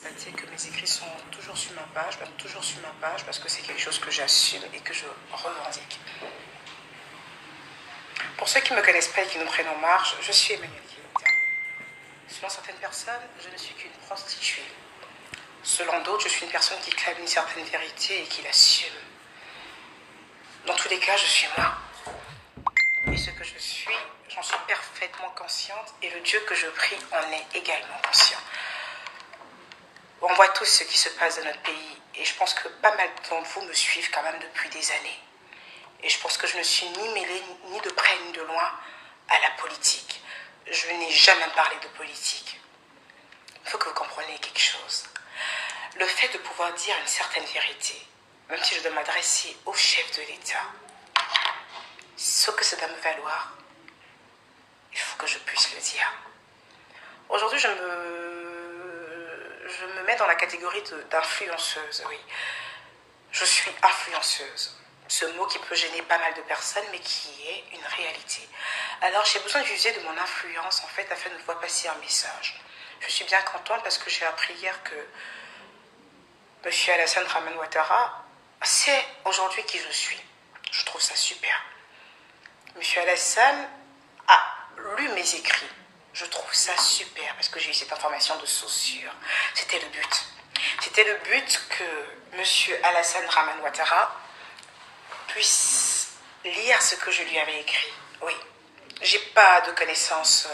constater que mes écrits sont toujours sur ma page, parce que c'est quelque chose que j'assume et que je revendique. Pour ceux qui ne me connaissent pas et qui nous prennent en marche, je suis Emmanuelle Kielita. Selon certaines personnes, je ne suis qu'une prostituée. Selon d'autres, je suis une personne qui clame une certaine vérité et qui l'assume. Dans tous les cas, je suis moi. Et ce que je suis, j'en suis parfaitement consciente et le Dieu que je prie en est également conscient. On voit tous ce qui se passe dans notre pays et je pense que pas mal d'entre vous me suivent quand même depuis des années. Et je pense que je ne suis ni mêlée, ni de près ni de loin, à la politique. Je n'ai jamais parlé de politique. Il faut que vous compreniez quelque chose. Le fait de pouvoir dire une certaine vérité, même si je dois m'adresser au chef de l'État, ce que ça doit me valoir, il faut que je puisse le dire. Aujourd'hui, je me mets dans la catégorie d'influenceuse, oui. Je suis influenceuse. Ce mot qui peut gêner pas mal de personnes, mais qui est une réalité. Alors, j'ai besoin d'user de mon influence, en fait, afin de pouvoir passer un message. Je suis bien contente parce que j'ai appris hier que M. Alassane Dramane Ouattara sait aujourd'hui qui je suis. Je trouve ça super. M. Alassane a lu mes écrits. Je trouve ça super parce que j'ai eu cette information de source sûre. C'était le but. C'était le but que M. Alassane Dramane Ouattara puisse lire ce que je lui avais écrit. Oui, j'ai pas de connaissances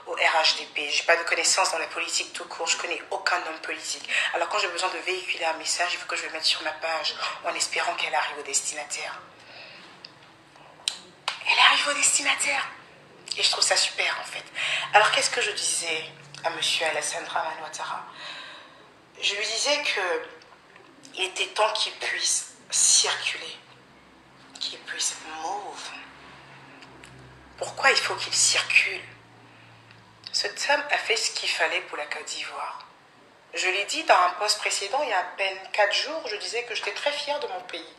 au RHDP, j'ai pas de connaissances dans la politique tout court, je connais aucun homme politique. Alors quand j'ai besoin de véhiculer un message, il faut que je le mette sur ma page en espérant qu'elle arrive au destinataire. Elle arrive au destinataire. Et je trouve ça super en fait. Alors qu'est-ce que je disais à M. Alassane Dramane Ouattara? Je lui disais qu'il était temps qu'il puisse circuler, qu'il puisse move. Pourquoi il faut qu'il circule? Cet homme a fait ce qu'il fallait pour la Côte d'Ivoire. Je l'ai dit dans un post précédent, il y a à peine 4 jours, je disais que j'étais très fière de mon pays.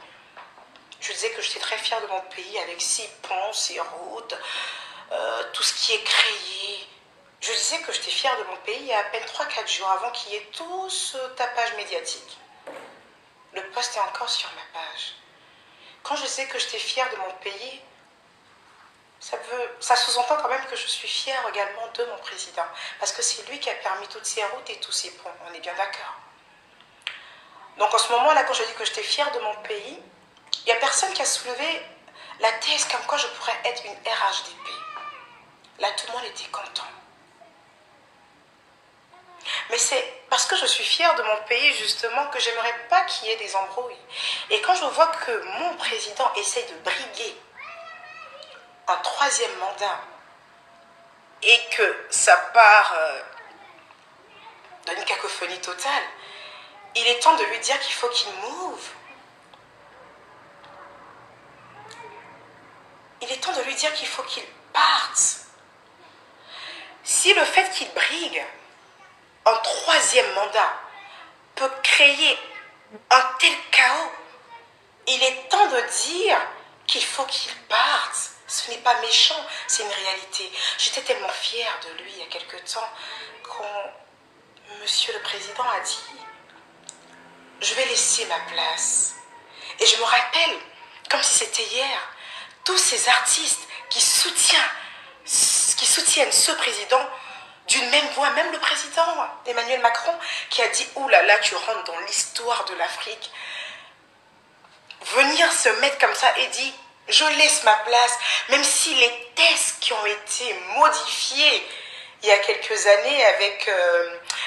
Je disais que j'étais très fière de mon pays avec 6 ponts, 6 routes, tout ce qui est créé. Je disais que j'étais fière de mon pays il y a à peine 3-4 jours avant qu'il y ait tout ce tapage médiatique. Le post est encore sur ma page. Quand je disais que j'étais fière de mon pays, ça sous-entend quand même que je suis fière également de mon président. Parce que c'est lui qui a permis toutes ces routes et tous ces ponts. On est bien d'accord. Donc en ce moment-là, quand je dis que j'étais fière de mon pays, il n'y a personne qui a soulevé la thèse comme quoi je pourrais être une RHDP. Là, tout le monde était content. Mais c'est parce que je suis fière de mon pays, justement, que j'aimerais pas qu'il y ait des embrouilles. Et quand je vois que mon président essaye de briguer un 3e mandat et que ça part d'une cacophonie totale, il est temps de lui dire qu'il faut qu'il move. Il est temps de lui dire qu'il faut qu'il parte. Si le fait qu'il brigue un 3e mandat peut créer un tel chaos, il est temps de dire qu'il faut qu'il parte. Ce n'est pas méchant, c'est une réalité. J'étais tellement fière de lui il y a quelque temps quand Monsieur le Président a dit « Je vais laisser ma place ». Et je me rappelle, comme si c'était hier, tous ces artistes qui soutiennent ce président d'une même voix, même le président Emmanuel Macron qui a dit « Ouh là là, tu rentres dans l'histoire de l'Afrique ». Venir se mettre comme ça et dire « Je laisse ma place », même si les tests qui ont été modifiés il y a quelques années avec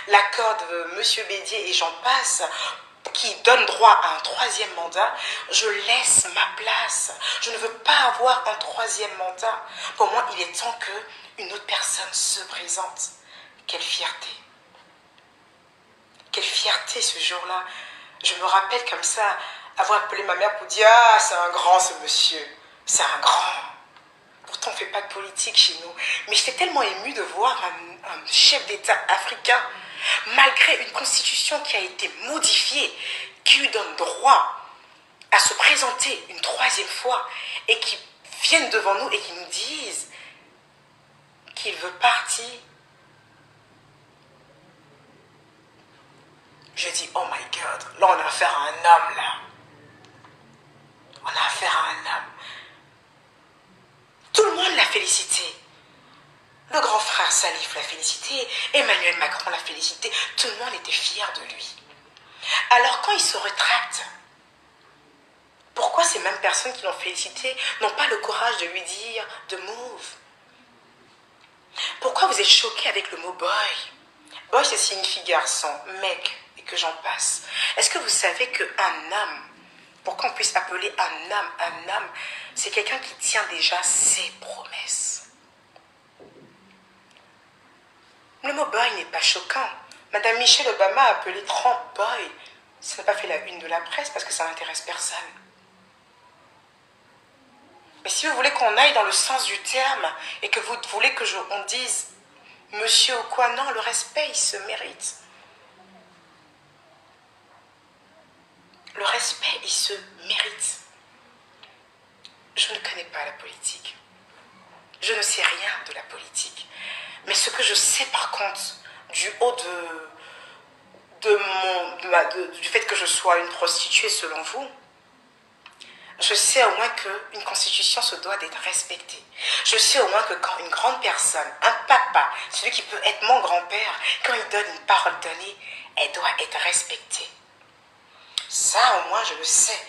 l'accord de M. Bédier et j'en passe, qui donne droit à un 3e mandat, je laisse ma place. Je ne veux pas avoir un 3e mandat. Pour moi, il est temps qu'une autre personne se présente. Quelle fierté. Quelle fierté ce jour-là. Je me rappelle comme ça, avoir appelé ma mère pour dire « Ah, c'est un grand ce monsieur. C'est un grand. » Pourtant, on ne fait pas de politique chez nous. Mais j'étais tellement émue de voir un chef d'État africain, malgré une constitution qui a été modifiée, qui lui donne droit à se présenter une 3e fois et qui viennent devant nous et qui nous disent qu'il veut partir. Je dis, oh my God, là on a affaire à un homme là. On a affaire à un homme. Tout le monde l'a félicité. Le grand frère Salif l'a félicité, Emmanuel Macron l'a félicité, tout le monde était fier de lui. Alors quand il se retracte, pourquoi ces mêmes personnes qui l'ont félicité n'ont pas le courage de lui dire de move? Pourquoi vous êtes choqués avec le mot boy? Boy, ça signifie garçon, mec, et que j'en passe. Est-ce que vous savez qu'un homme, pour qu'on puisse appeler un homme, c'est quelqu'un qui tient déjà ses promesses? Le mot boy n'est pas choquant. Madame Michelle Obama a appelé Trump boy. Ça n'a pas fait la une de la presse parce que ça n'intéresse personne. Mais si vous voulez qu'on aille dans le sens du terme et que vous voulez que on dise monsieur ou quoi, non, le respect, il se mérite. Le respect, il se mérite. Je ne connais pas la politique. Je ne sais rien de la politique. Mais ce que je sais par contre, du haut du fait que je sois une prostituée selon vous, je sais au moins qu'une constitution se doit d'être respectée. Je sais au moins que quand une grande personne, un papa, celui qui peut être mon grand-père, quand il donne une parole donnée, elle doit être respectée. Ça au moins je le sais.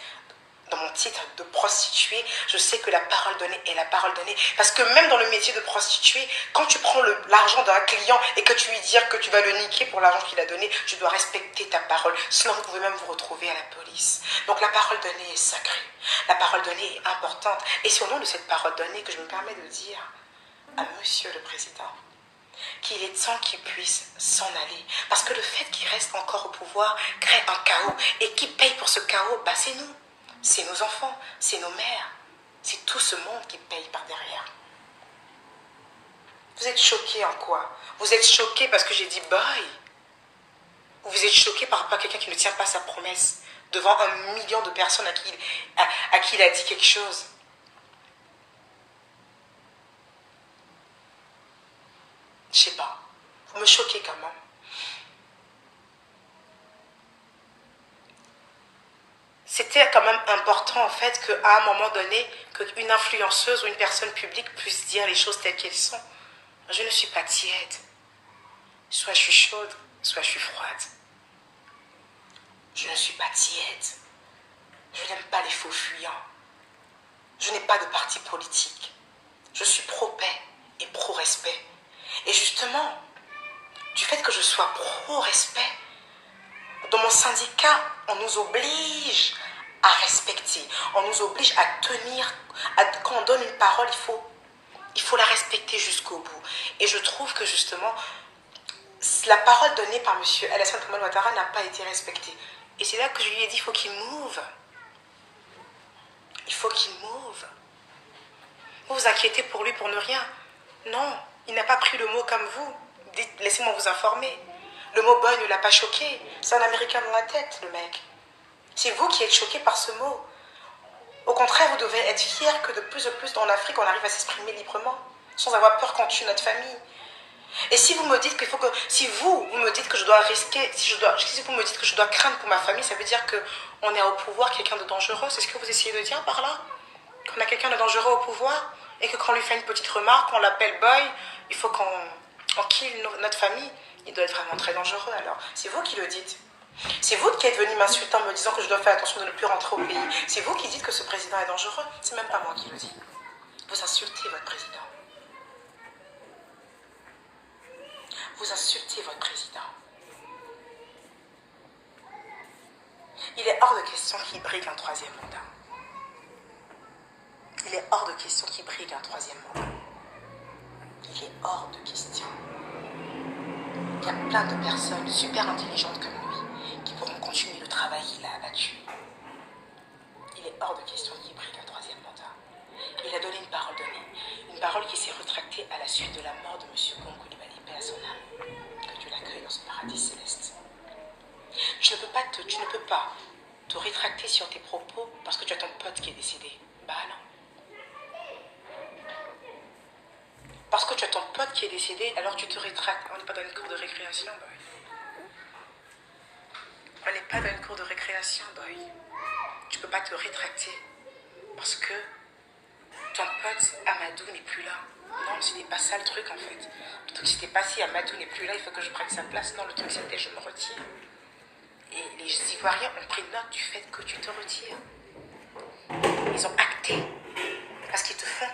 Dans mon titre de prostituée, je sais que la parole donnée est la parole donnée. Parce que même dans le métier de prostituée, quand tu prends l'argent d'un client et que tu lui dis que tu vas le niquer pour l'argent qu'il a donné, tu dois respecter ta parole. Sinon, vous pouvez même vous retrouver à la police. Donc la parole donnée est sacrée. La parole donnée est importante. Et c'est au nom de cette parole donnée que je me permets de dire à Monsieur le Président qu'il est temps qu'il puisse s'en aller. Parce que le fait qu'il reste encore au pouvoir crée un chaos. Et qui paye pour ce chaos? Bah, c'est nous. C'est nos enfants, c'est nos mères, c'est tout ce monde qui paye par derrière. Vous êtes choqués en quoi? Vous êtes choqués parce que j'ai dit boy? Ou vous êtes choqués par rapport à quelqu'un qui ne tient pas sa promesse devant 1 million de personnes à qui il a dit quelque chose? Je sais pas. Vous me choquez quand même. C'était quand même important en fait qu'à un moment donné, qu'une influenceuse ou une personne publique puisse dire les choses telles qu'elles sont. Je ne suis pas tiède. Soit je suis chaude, soit je suis froide. Je ne suis pas tiède. Je n'aime pas les faux fuyants. Je n'ai pas de parti politique. Je suis pro-paix et pro-respect. Et justement, du fait que je sois pro-respect, dans mon syndicat, on nous oblige à respecter. On nous oblige à tenir. Quand on donne une parole, il faut la respecter jusqu'au bout. Et je trouve que justement, la parole donnée par M. Alassane Draman Ouattara n'a pas été respectée. Et c'est là que je lui ai dit, il faut qu'il move. Il faut qu'il move. Vous vous inquiétez pour lui pour ne rien. Non, il n'a pas pris le mot comme vous. Laissez-moi vous informer. Le mot boy ne l'a pas choqué. C'est un Américain dans la tête, le mec. C'est vous qui êtes choqué par ce mot. Au contraire, vous devez être fiers que de plus en plus en Afrique, on arrive à s'exprimer librement, sans avoir peur qu'on tue notre famille. Et si vous me dites qu'il faut que... Si vous me dites que je dois risquer... Si vous me dites que je dois craindre pour ma famille, ça veut dire qu'on est au pouvoir quelqu'un de dangereux. C'est ce que vous essayez de dire par là? Qu'on a quelqu'un de dangereux au pouvoir et que quand on lui fait une petite remarque, on l'appelle boy, il faut qu'on kill notre famille. Il doit être vraiment très dangereux alors. C'est vous qui le dites. C'est vous qui êtes venu m'insulter en me disant que je dois faire attention de ne plus rentrer au pays. C'est vous qui dites que ce président est dangereux. C'est même pas moi qui le dis. Vous insultez votre président. Vous insultez votre président. Il est hors de question qu'il brigue un 3e mandat. Il est hors de question qu'il brigue un 3e mandat. Il est hors de question. Il y a plein de personnes super intelligentes comme lui qui pourront continuer le travail qu'il a abattu. Il est hors de question qu'il brigue un 3e mandat. Il a donné une parole donnée. Une parole qui s'est rétractée à la suite de la mort de M. Bon Coulibaly, paix à son âme. Que Dieu l'accueille dans ce paradis céleste. Tu ne peux pas te rétracter sur tes propos parce que tu as ton pote qui est décédé. Bah non. Parce que tu as ton pote qui est décédé, alors tu te rétractes. On n'est pas dans une cour de récréation, bah oui. pas dans une cour de récréation, boy. Tu peux pas te rétracter. Parce que ton pote Amadou n'est plus là. Non, c'était pas ça le truc en fait. Le truc c'était pas si Amadou n'est plus là, il faut que je prenne sa place. Non, le truc c'était je me retire. Et les Ivoiriens ont pris note du fait que tu te retires. Ils ont acté. Parce qu'ils te font